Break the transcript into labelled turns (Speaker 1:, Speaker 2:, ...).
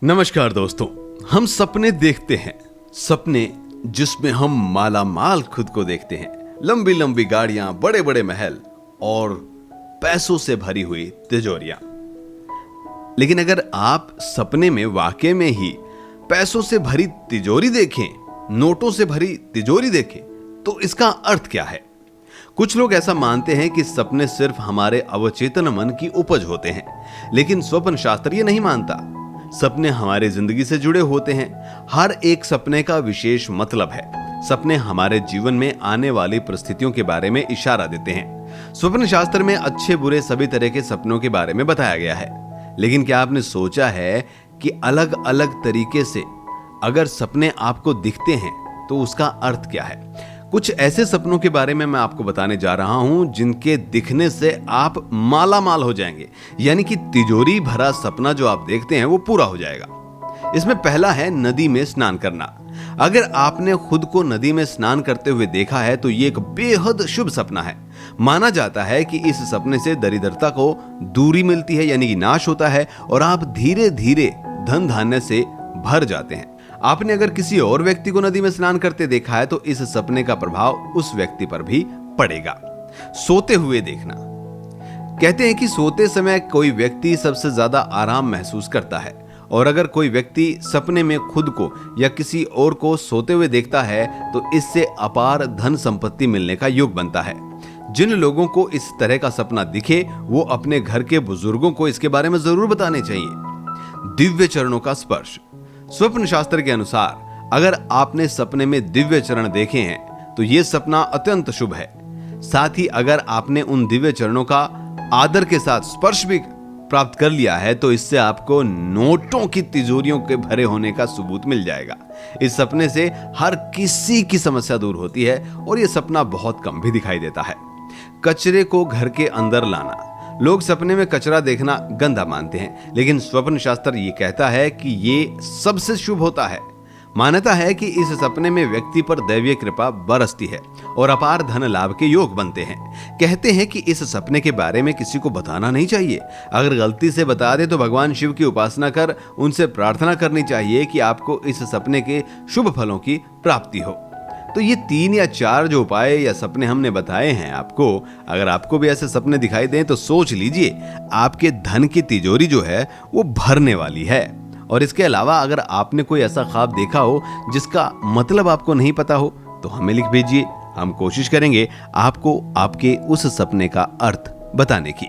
Speaker 1: नमस्कार दोस्तों, हम सपने देखते हैं। सपने जिसमें हम माला माल खुद को देखते हैं। लंबी लंबी गाड़ियां, बड़े बड़े महल और पैसों से भरी हुई तिजोरियां। लेकिन अगर आप सपने में वाकई में ही पैसों से भरी तिजोरी देखें, नोटों से भरी तिजोरी देखें, तो इसका अर्थ क्या है? कुछ लोग ऐसा मानते हैं कि सपने सिर्फ हमारे अवचेतन मन की उपज होते हैं, लेकिन स्वप्न शास्त्र ये नहीं मानता। सपने हमारे जिंदगी से जुड़े होते हैं। हर एक सपने का विशेष मतलब है। सपने हमारे जीवन में आने वाली परिस्थितियों के बारे में इशारा देते हैं। स्वप्न शास्त्र में अच्छे बुरे सभी तरह के सपनों के बारे में बताया गया है। लेकिन क्या आपने सोचा है कि अलग अलग तरीके से अगर सपने आपको दिखते हैं तो उसका अर्थ क्या है? कुछ ऐसे सपनों के बारे में मैं आपको बताने जा रहा हूं जिनके दिखने से आप माला माल हो जाएंगे, यानी कि तिजोरी भरा सपना जो आप देखते हैं वो पूरा हो जाएगा। इसमें पहला है नदी में स्नान करना। अगर आपने खुद को नदी में स्नान करते हुए देखा है तो ये एक बेहद शुभ सपना है। माना जाता है कि इस सपने से दरिद्रता को दूरी मिलती है, यानी कि नाश होता है, और आप धीरे धीरे धन धान्य से भर जाते हैं। आपने अगर किसी और व्यक्ति को नदी में स्नान करते देखा है तो इस सपने का प्रभाव उस व्यक्ति पर भी पड़ेगा। सोते हुए देखना। कहते हैं कि सोते समय कोई व्यक्ति सबसे ज्यादा आराम महसूस करता है, और अगर कोई व्यक्ति सपने में खुद को या किसी और को सोते हुए देखता है तो इससे अपार धन संपत्ति मिलने का योग बनता है। जिन लोगों को इस तरह का सपना दिखे वो अपने घर के बुजुर्गों को इसके बारे में जरूर बताने चाहिए। दिव्य चरणों का स्पर्श। स्वप्न शास्त्र के अनुसार अगर आपने सपने में दिव्य चरण देखे हैं तो यह सपना अत्यंत शुभ है। साथ ही अगर आपने उन दिव्य चरणों का आदर के साथ स्पर्श भी प्राप्त कर लिया है तो इससे आपको नोटों की तिजोरियों के भरे होने का सबूत मिल जाएगा। इस सपने से हर किसी की समस्या दूर होती है और यह सपना बहुत कम भी दिखाई देता है। कचरे को घर के अंदर लाना। लोग सपने में कचरा देखना गंदा मानते हैं, लेकिन स्वप्न शास्त्र ये कहता है कि ये सबसे शुभ होता है। मान्यता है कि इस सपने में व्यक्ति पर दैवीय कृपा बरसती है और अपार धन लाभ के योग बनते हैं। कहते हैं कि इस सपने के बारे में किसी को बताना नहीं चाहिए। अगर गलती से बता दे तो भगवान शिव की उपासना कर उनसे प्रार्थना करनी चाहिए कि आपको इस सपने के शुभ फलों की प्राप्ति हो। तो ये 3 या 4 जो उपाय या सपने हमने बताए हैं आपको, अगर आपको भी ऐसे सपने दिखाई दें तो सोच लीजिए आपके धन की तिजोरी जो है वो भरने वाली है। और इसके अलावा अगर आपने कोई ऐसा ख्वाब देखा हो जिसका मतलब आपको नहीं पता हो तो हमें लिख भेजिए। हम कोशिश करेंगे आपको आपके उस सपने का अर्थ बताने की।